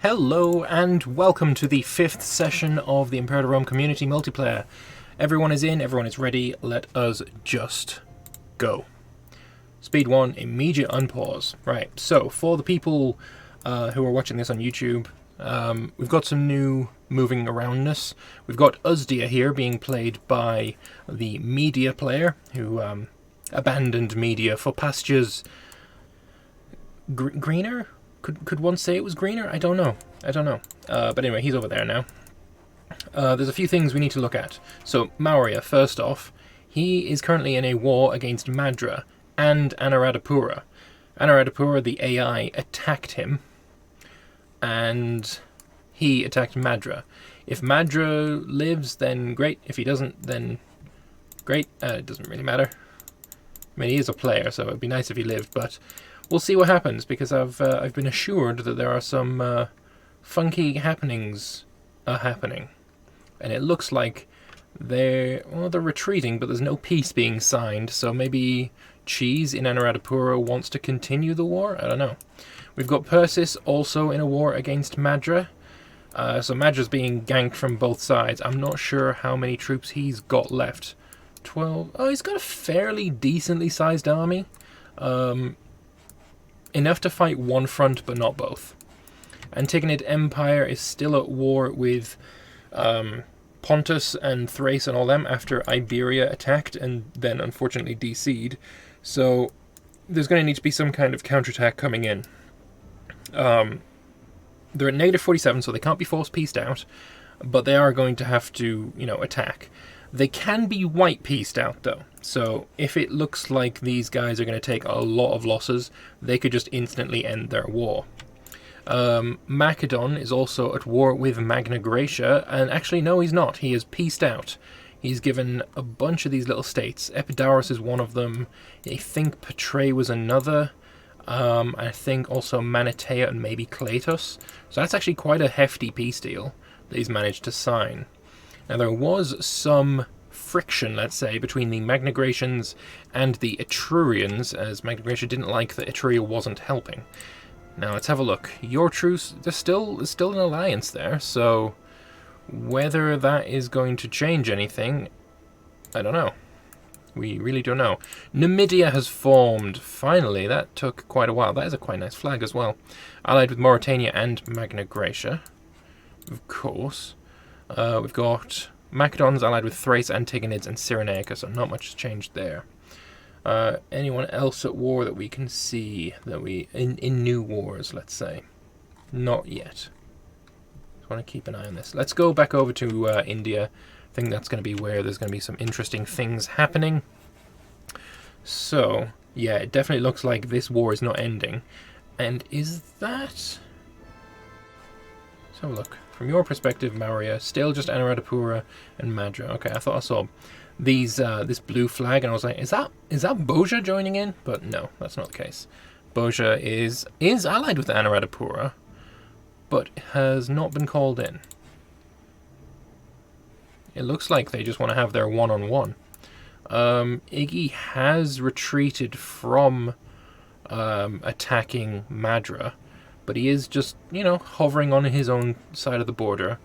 Hello and welcome to the 5th session of the Imperator Rome community multiplayer. Everyone is in, everyone is ready, let us just go. Speed 1, immediate unpause. Right, so for the people who are watching this on YouTube, we've got some new moving aroundness. We've got Uzdia here being played by the media player who abandoned media for pastures greener? Could one say it was greener? I don't know. But anyway, he's over there now. There's a few things we need to look at. So, Maurya, first off, he is currently in a war against Madra and Anuradhapura. Anuradhapura, the AI, attacked him, and he attacked Madra. If Madra lives, then great. If he doesn't, then great. It doesn't really matter. I mean, he is a player, so it would be nice if he lived, but we'll see what happens, because I've been assured that there are some funky happenings happening, and it looks like they're retreating, but there's no peace being signed. So maybe Cheese in Anuradhapura wants to continue the war. I don't know. We've got Persis also in a war against Madra. So Madra's being ganked from both sides. I'm not sure how many troops he's got left. 12. Oh, he's got a fairly decently sized army. Enough to fight one front, but not both. Antigonid Empire is still at war with Pontus and Thrace and all them after Iberia attacked and then unfortunately DC'd. So there's going to need to be some kind of counterattack coming in. They're at negative 47, so they can't be force pieced out, but they are going to have to, attack. They can be white pieced out, though. So if it looks like these guys are going to take a lot of losses, they could just instantly end their war. Macedon is also at war with Magna Graecia, and actually, no, he's not. He is pieced out. He's given a bunch of these little states. Epidaurus is one of them. I think Petrae was another. I think also Manatea and maybe Cletus. So that's actually quite a hefty peace deal that he's managed to sign. Now, there was some friction, let's say, between the Magna Graecians and the Etrurians, as Magna Graecia didn't like that Etruria wasn't helping. Now, let's have a look. Your truce, there's still an alliance there, so whether that is going to change anything, I don't know. We really don't know. Numidia has formed. Finally, that took quite a while. That is a quite nice flag as well. Allied with Mauritania and Magna Graecia, of course. We've got Macedon's allied with Thrace, Antigonids, and Cyrenaica, so not much has changed there. Anyone else at war that we can see that in new wars, let's say? Not yet. Just want to keep an eye on this. Let's go back over to India. I think that's going to be where there's going to be some interesting things happening. So, yeah, it definitely looks like this war is not ending. And is that... Let's have a look. From your perspective, Maurya, still just Anuradhapura and Madra. Okay, I thought I saw these this blue flag, and I was like, is that Boja joining in? But no, that's not the case. Boja is allied with Anuradhapura, but has not been called in. It looks like they just want to have their one-on-one. Iggy has retreated from attacking Madra, but he is just, hovering on his own side of the border.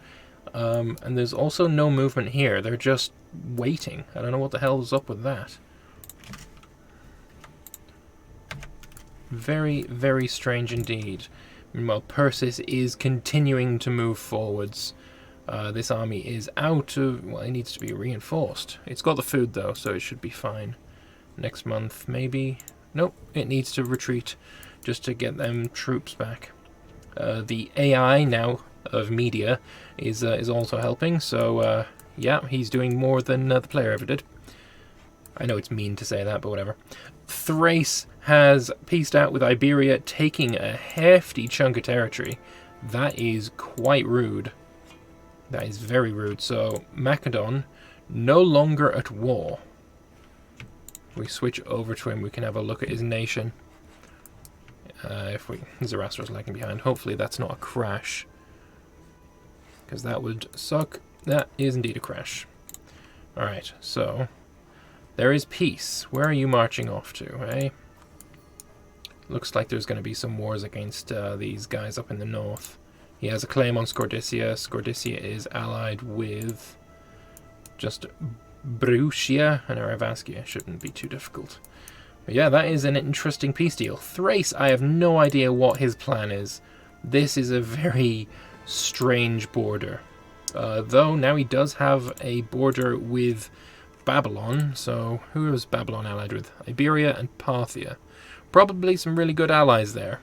And there's also no movement here. They're just waiting. I don't know what the hell is up with that. Very, very strange indeed. Meanwhile, Persis is continuing to move forwards. This army is out of... Well, it needs to be reinforced. It's got the food, though, so it should be fine. Next month, maybe? Nope, it needs to retreat just to get them troops back. The AI now of media is also helping, so yeah, he's doing more than the player ever did. I know it's mean to say that, but whatever. Thrace has pieced out with Iberia, taking a hefty chunk of territory. That is quite rude. That is very rude. So, Macedon, no longer at war. If we switch over to him, we can have a look at his nation. Zoroaster's lagging behind. Hopefully that's not a crash, because that would suck. That is indeed a crash. Alright, so there is peace. Where are you marching off to, eh? Looks like there's going to be some wars against these guys up in the north. He has a claim on Scordissia. Scordissia is allied with just Brucia and Aravaskia. Shouldn't be too difficult. But yeah, that is an interesting peace deal. Thrace, I have no idea what his plan is. This is a very strange border. Though now he does have a border with Babylon. So who is Babylon allied with? Iberia and Parthia. Probably some really good allies there.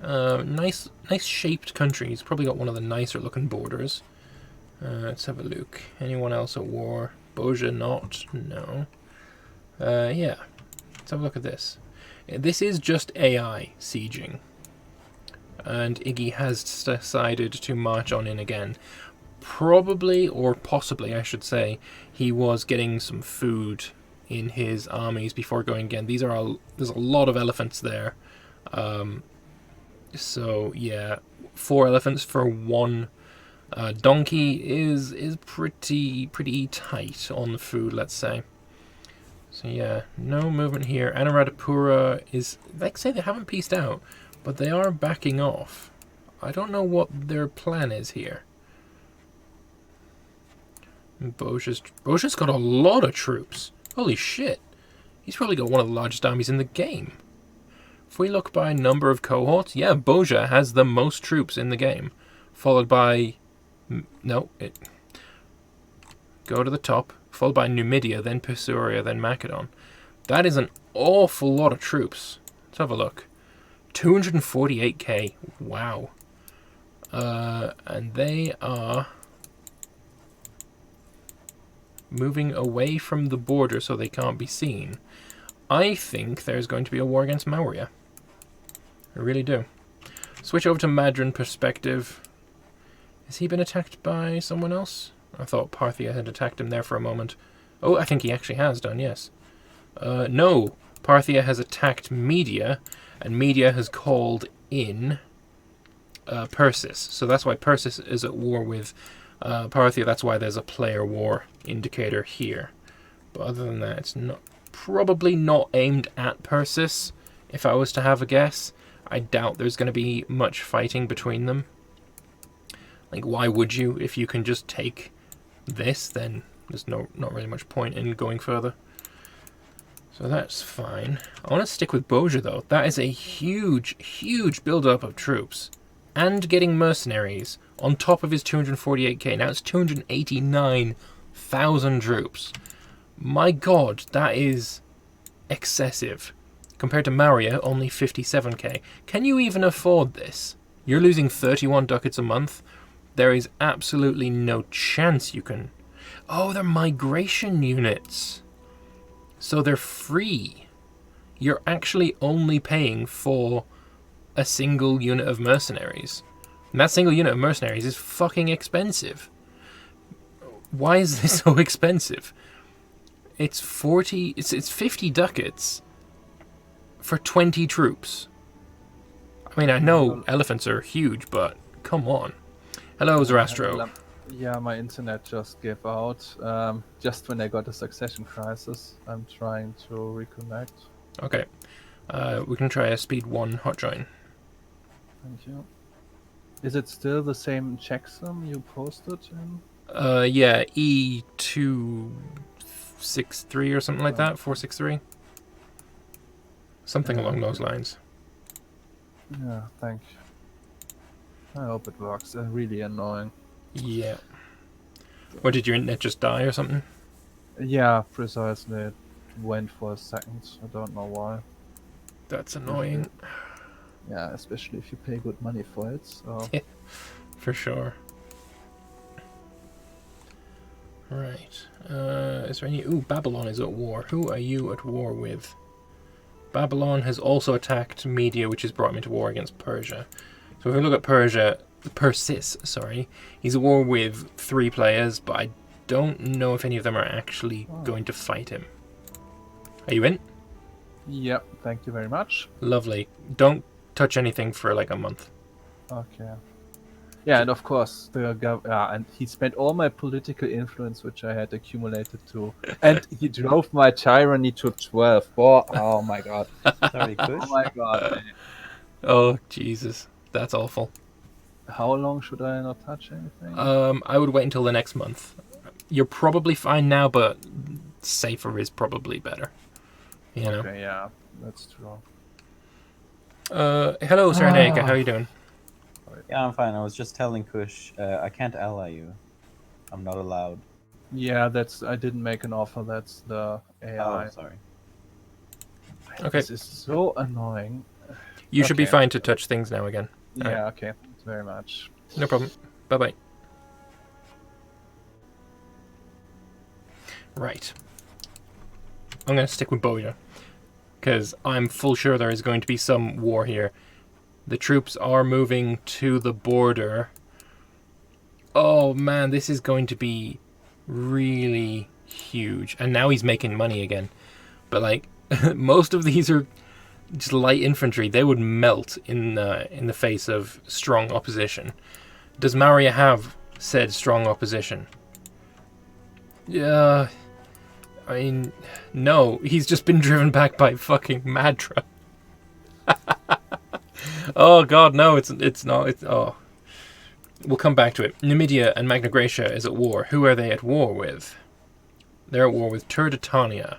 Nice shaped country. He's probably got one of the nicer looking borders. Let's have a look. Anyone else at war? Boja not? No. Yeah. Let's have a look at this. This is just AI sieging. And Iggy has decided to march on in again. Probably, or possibly I should say, he was getting some food in his armies before going again. There's a lot of elephants there. So yeah, 4 elephants for 1 donkey is pretty tight on the food, let's say. So yeah, no movement here. Anuradhapura is, like I say, they haven't pieced out, but they are backing off. I don't know what their plan is here. Boja's got a lot of troops. Holy shit. He's probably got one of the largest armies in the game. If we look by number of cohorts, yeah, Boja has the most troops in the game. Followed by... No, go to the top. Followed by Numidia, then Pisuria, then Macedon. That is an awful lot of troops. Let's have a look. 248k. Wow. And they are moving away from the border so they can't be seen. I think there's going to be a war against Maurya. I really do. Switch over to Madran perspective. Has he been attacked by someone else? I thought Parthia had attacked him there for a moment. Oh, I think he actually has done, yes. No, Parthia has attacked Media, and Media has called in Persis. So that's why Persis is at war with Parthia. That's why there's a player war indicator here. But other than that, it's probably not aimed at Persis, if I was to have a guess. I doubt there's going to be much fighting between them. Like, why would you? If you can just take this, then there's not really much point in going further. So that's fine. I want to stick with Boja, though. That is a huge build-up of troops. And getting mercenaries on top of his 248k. Now it's 289,000 troops. My god, that is excessive. Compared to Maurya, only 57k. Can you even afford this? You're losing 31 ducats a month. There is absolutely no chance you can... Oh, they're migration units. So they're free. You're actually only paying for a single unit of mercenaries. And that single unit of mercenaries is fucking expensive. Why is this so expensive? It's 50 ducats for 20 troops. I mean, I know elephants are huge, but come on. Hello, Zarastro. Yeah, my internet just gave out. Just when I got a succession crisis, I'm trying to reconnect. Okay. We can try a speed 1 hot join. Thank you. Is it still the same checksum you posted in? Yeah, E263 or something like that, 463. Something along those lines. Yeah, thank you. I hope it works. Really annoying. Yeah. Or did your internet just die or something? Yeah, precisely. It went for a second. I don't know why. That's annoying. Yeah, especially if you pay good money for it. So. Yeah, for sure. Right. Is there any... Ooh, Babylon is at war. Who are you at war with? Babylon has also attacked Media, which has brought him into war against Persia. So if we look at Persis, sorry, he's at war with 3 players, but I don't know if any of them are actually going to fight him. Are you in? Yep, thank you very much. Lovely. Don't touch anything for like a month. Okay. Yeah, and of course, and he spent all my political influence, which I had accumulated to, and he drove my tyranny to 12. Oh my god. Sorry, Kush. Oh my god. Oh, Jesus. That's awful. How long should I not touch anything? I would wait until the next month. You're probably fine now, but safer is probably better. You know. Okay, yeah, that's true. Hello, Serenaka. How are you doing? Yeah, I'm fine. I was just telling Kush, I can't ally you. I'm not allowed. Yeah, I didn't make an offer. That's the AI. Oh, sorry. Okay. This is so annoying. You should be Okay. fine to touch things now again. Yeah, okay. Thanks very much. No problem. Bye-bye. Right. I'm going to stick with Boja, because I'm full sure there is going to be some war here. The troops are moving to the border. Oh man, this is going to be really huge. And now he's making money again. But like, most of these are just light infantry. They would melt in the face of strong opposition. Does Maria have said strong opposition? Yeah. I mean, no. He's just been driven back by fucking Madra. Oh god, no, it's not. Oh. We'll come back to it. Numidia and Magna Graecia is at war. Who are they at war with? They're at war with Turdetania.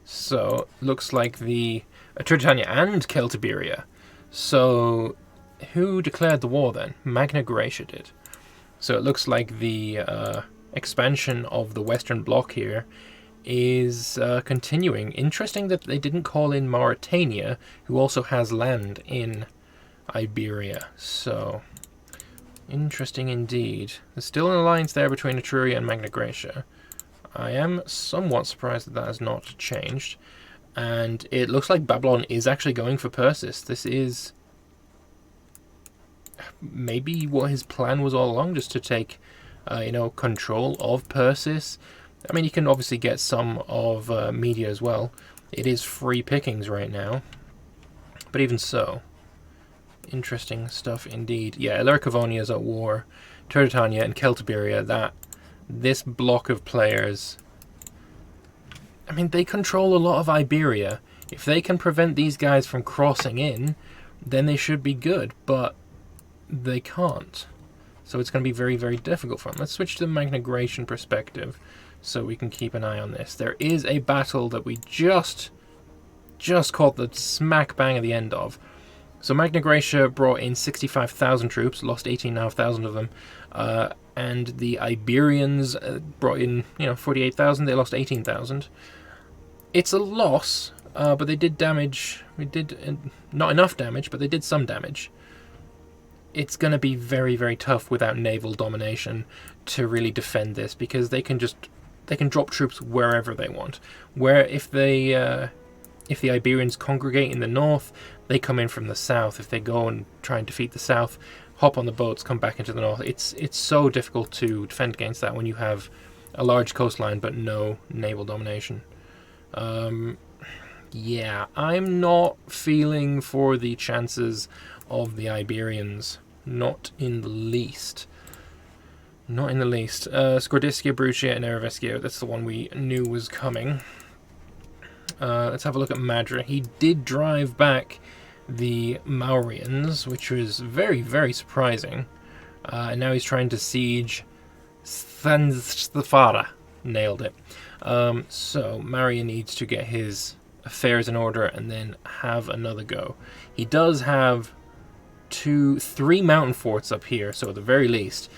So, looks like the... Turdetania and Celtiberia. So, who declared the war then? Magna Graecia did. So it looks like the expansion of the Western Bloc here is continuing. Interesting that they didn't call in Mauritania, who also has land in Iberia. So, interesting indeed. There's still an alliance there between Etruria and Magna Graecia. I am somewhat surprised that that has not changed. And it looks like Babylon is actually going for Persis. This is maybe what his plan was all along, just to take, control of Persis. I mean, you can obviously get some of Media as well. It is free pickings right now. But even so, interesting stuff indeed. Yeah, Illyricovonia is at war. Turdetania and Celtiberia, this block of players, I mean, they control a lot of Iberia. If they can prevent these guys from crossing in, then they should be good, but they can't. So it's going to be very, very difficult for them. Let's switch to the Magna Graecian perspective so we can keep an eye on this. There is a battle that we just caught the smack bang at the end of. So Magna Graecia brought in 65,000 troops, lost 18,500 of them, and the Iberians brought in 48,000. They lost 18,000. It's a loss, but they did damage. We did not enough damage, but they did some damage. It's going to be very, very tough without naval domination to really defend this, because they can drop troops wherever they want. Where if the Iberians congregate in the north, they come in from the south. If they go and try and defeat the south, hop on the boats, come back into the north. It's so difficult to defend against that when you have a large coastline but no naval domination. Yeah, I'm not feeling for the chances of the Iberians. Not in the least. Not in the least. Scordiscia, Brucia, and Erevescia. That's the one we knew was coming. Let's have a look at Madra. He did drive back the Maurians, which was very, very surprising. And now he's trying to siege Stanstafara. Nailed it. So Maria needs to get his affairs in order and then have another go. He does have 3 mountain forts up here, so at the very least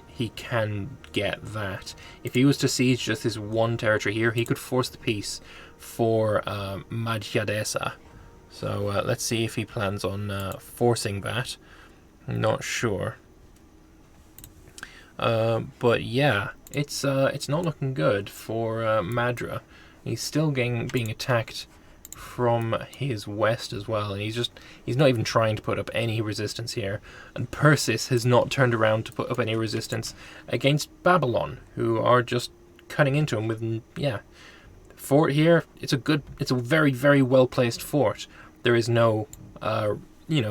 he can get that. If he was to siege just this one territory here, he could force the peace for Madhyadesa. So let's see if he plans on forcing that. I'm not sure. But yeah, it's not looking good for Madra. He's still being attacked from his west as well, and he's not even trying to put up any resistance here. And Persis has not turned around to put up any resistance against Babylon, who are just cutting into him with fort here. It's a very, very well placed fort. There is no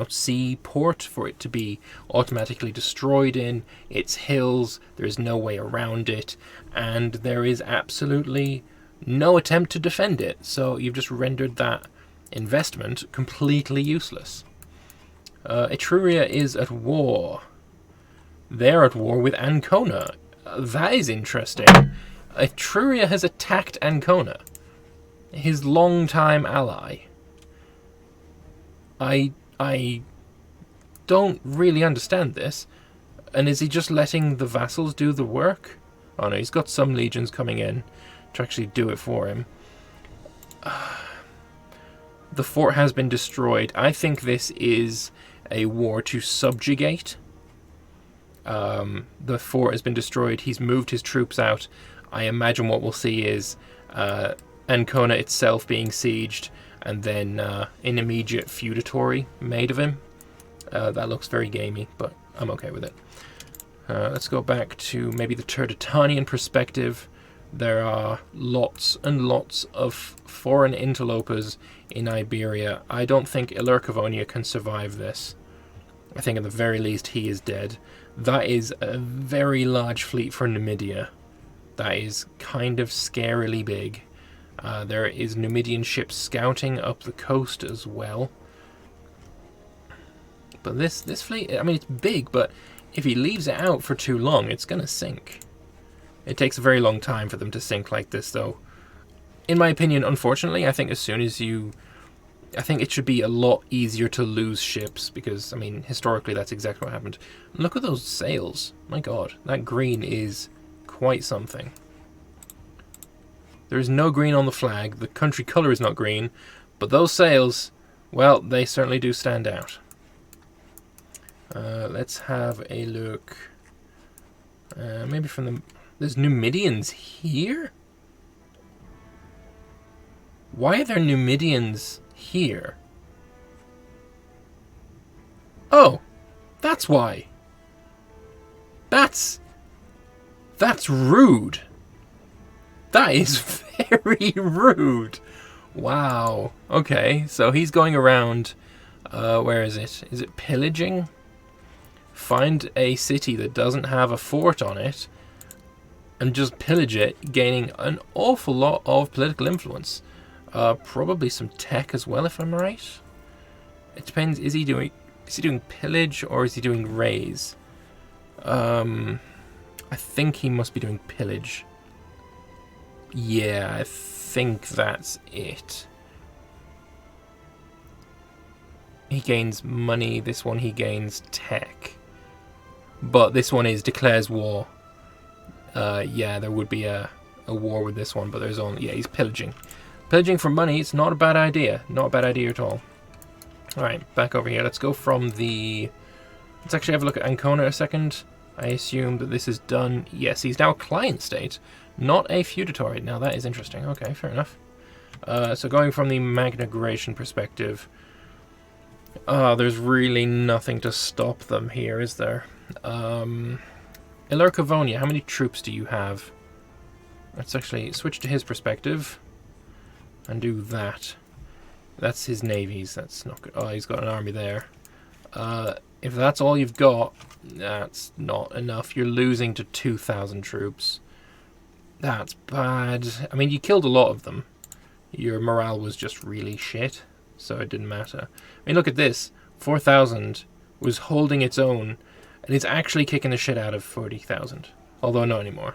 sea port for it to be automatically destroyed in. It's hills, there is no way around it, and there is absolutely no attempt to defend it. So you've just rendered that investment completely useless. Etruria is at war. They're at war with Ancona. That is interesting. Etruria has attacked Ancona, his longtime ally. I don't really understand this. And is he just letting the vassals do the work? Oh no, he's got some legions coming in to actually do it for him. The fort has been destroyed. I think this is a war to subjugate. The fort has been destroyed. He's moved his troops out. I imagine what we'll see is Ancona itself being sieged, and then an immediate feudatory made of him. That looks very gamey, but I'm okay with it. Let's go back to maybe the Turdetanian perspective. There are lots and lots of foreign interlopers in Iberia. I don't think Ilurcavonia can survive this. I think at the very least he is dead. That is a very large fleet for Numidia. That is kind of scarily big. There is Numidian ships scouting up the coast as well. But this fleet, I mean, it's big, but if he leaves it out for too long, it's going to sink. It takes a very long time for them to sink like this, though. In my opinion, unfortunately, I think as soon as you... I think it should be a lot easier to lose ships, because, I mean, historically that's exactly what happened. Look at those sails. My god, that green is quite something. There is no green on the flag. The country colour is not green, but those sails, well, they certainly do stand out. Let's have a look. Maybe from the... There's Numidians here? Why are there Numidians here? Oh, that's why. That's rude. That is very rude. Wow. Okay, so he's going around, where is it? Is it pillaging? Find a city that doesn't have a fort on it and just pillage it, gaining an awful lot of political influence. Probably some tech as well, if I'm right. It depends. Is he doing pillage or is he doing raise? I think he must be doing pillage. Yeah, I think that's it. He gains money. This one he gains tech. But this one is declares war. Yeah, there would be a war with this one, but there's only... Yeah, he's pillaging. Pillaging for money, it's not a bad idea. Not a bad idea at all. Alright, back over here. Let's go from the... Let's actually have a look at Ancona a second. I assume that this is done. Yes, he's now a client state, not a feudatory. Now that is interesting. Okay, fair enough. So going from the Magna Graecian perspective... there's really nothing to stop them here, is there? Ilurcavonia, how many troops do you have? Let's actually switch to his perspective and do that. That's his navies. That's not good. Oh, he's got an army there. If that's all you've got, that's not enough. You're losing to 2,000 troops. That's bad. I mean, you killed a lot of them. Your morale was just really shit, so it didn't matter. I mean, look at this. 4,000 was holding its own, and it's actually kicking the shit out of 40,000. Although not anymore.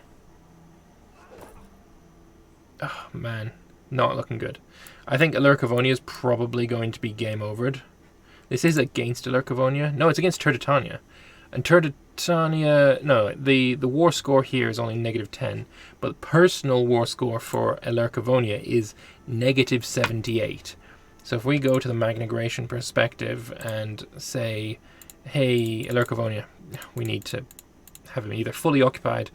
Oh, man. Not looking good. I think Ilurcavonia is probably going to be game overed. This is against Ilurcavonia. No, it's against Turdetania. And Turdetania... No, the war score here is only -10. But personal war score for Ilurcavonia is -78. So if we go to the Magna Graecian perspective and say, hey, Ilurcavonia, we need to have him either fully occupied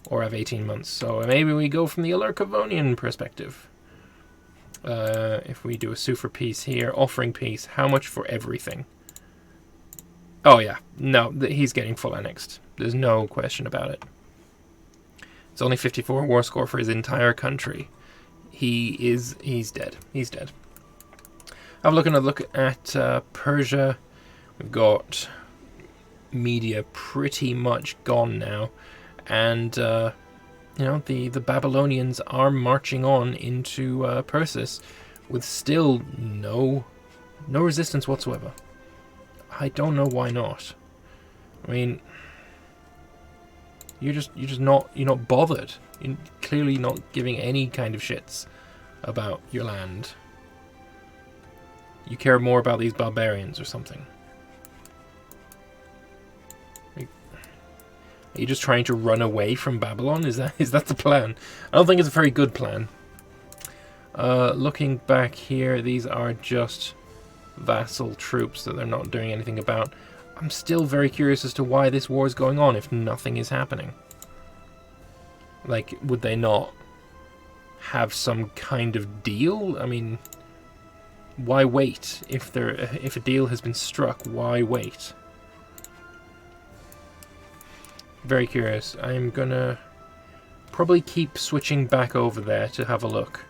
or have 18 months. So maybe we go from the Ilurcavonian perspective. If we do a sue for peace here, offering peace, how much for everything? Oh yeah, no, he's getting full annexed. There's no question about it. It's only 54 war score for his entire country. He's dead. He's dead. Have a look at Persia. We've got Media pretty much gone now, and you know, the Babylonians are marching on into Persis with still no resistance whatsoever. I don't know why not. I mean, you're not bothered. You're clearly not giving any kind of shits about your land. You care more about these barbarians or something. Are you just trying to run away from Babylon? Is that the plan? I don't think it's a very good plan. Looking back here, these are just vassal troops that they're not doing anything about. I'm still very curious as to why this war is going on if nothing is happening. Like, would they not have some kind of deal? I mean, why wait? If a deal has been struck, why wait? Very curious. I'm gonna probably keep switching back over there to have a look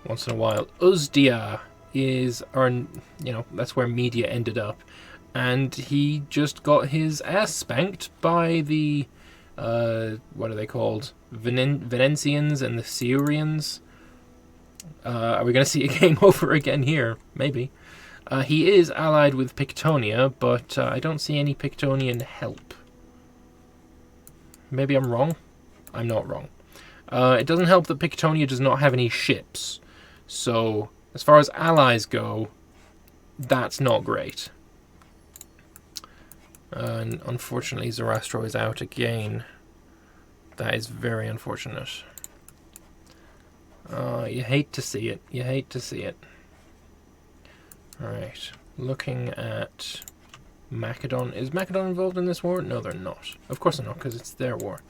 once in a while. Uzdia is our, that's where Media ended up, and he just got his ass spanked by the what are they called? Venencians and the Syrians. Are we going to see a game over again here? Maybe. He is allied with Pictonia, but I don't see any Pictonian help. Maybe I'm wrong? I'm not wrong. It doesn't help that Pictonia does not have any ships. So, as far as allies go, that's not great. And unfortunately, Zoroastro is out again. That is very unfortunate. You hate to see it. You hate to see it. Alright. Looking at Macedon. Is Macedon involved in this war? No, they're not. Of course they're not, because it's their war.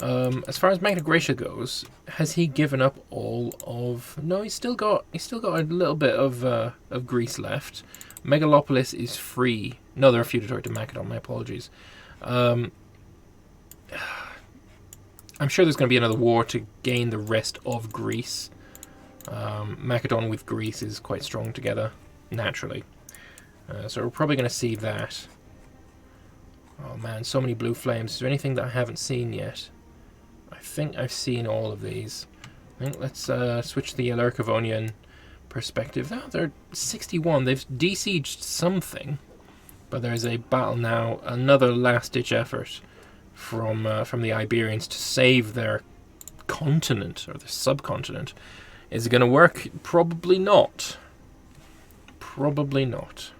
As far as Magna Graecia goes, has he given up all of... No, he's still got a little bit of Greece left. Megalopolis is free. No, they're a feudatory to Macedon. My apologies. I'm sure there's going to be another war to gain the rest of Greece. Macedon with Greece is quite strong together, naturally. So we're probably going to see that. Oh man, so many blue flames. Is there anything that I haven't seen yet? I think I've seen all of these. I think let's switch to the Alercavonian perspective. Oh, they're 61. They've desieged something. But there's a battle now. Another last-ditch effort from the Iberians to save their continent, or their subcontinent. Is it going to work? Probably not. Probably not.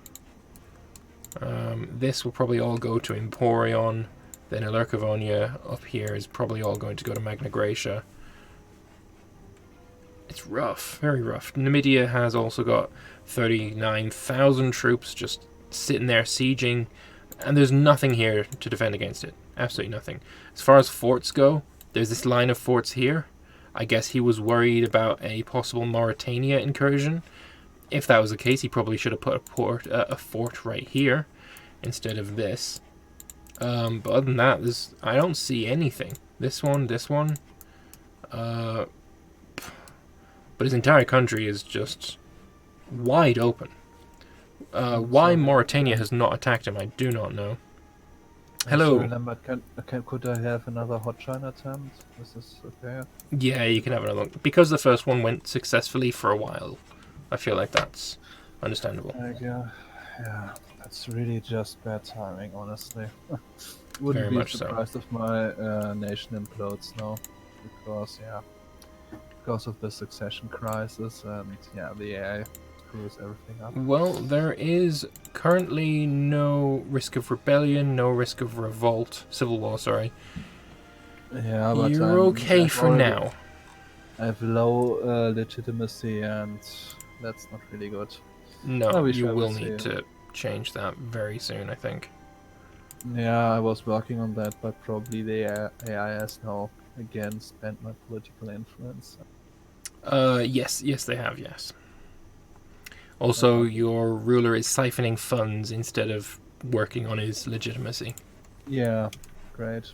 This will probably all go to Emporion. Then Alercavonia up here is probably all going to go to Magna Graecia. It's rough, very rough. Numidia has also got 39,000 troops just sitting there sieging, and there's nothing here to defend against it. Absolutely nothing. As far as forts go, there's this line of forts here. I guess he was worried about a possible Mauritania incursion. If that was the case, he probably should have put a fort right here instead of this. But other than that, I don't see anything. This one. But his entire country is just wide open. Why Mauritania has not attacked him, I do not know. Hello. Remember, could I have another hotshine attempt? Is this okay? Yeah, you can have another one. Because the first one went successfully for a while, I feel like that's understandable. Yeah, that's really just bad timing, honestly. Very Wouldn't be much so. surprised if my nation implodes now, because of the succession crisis and the AI screws everything up. Well, there is currently no risk of rebellion, no risk of revolt, civil war, sorry. Yeah, but you're okay for now. I have low legitimacy, and that's not really good. No, we you shall will see. need to change that very soon, I think. Yeah, I was working on that, but probably the AI has now again spent my political influence. Yes, they have, yes. Also, your ruler is siphoning funds instead of working on his legitimacy. Yeah, great.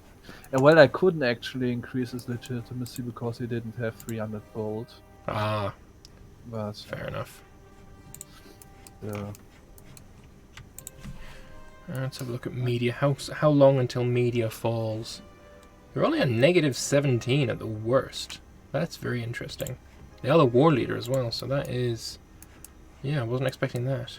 Well, I couldn't actually increase his legitimacy because he didn't have 300 gold. Ah, But fair enough. Let's have a look at media. How long until media falls? They're only on negative 17 at the worst. That's very interesting. They are the war leader as well, so that is... Yeah, I wasn't expecting that.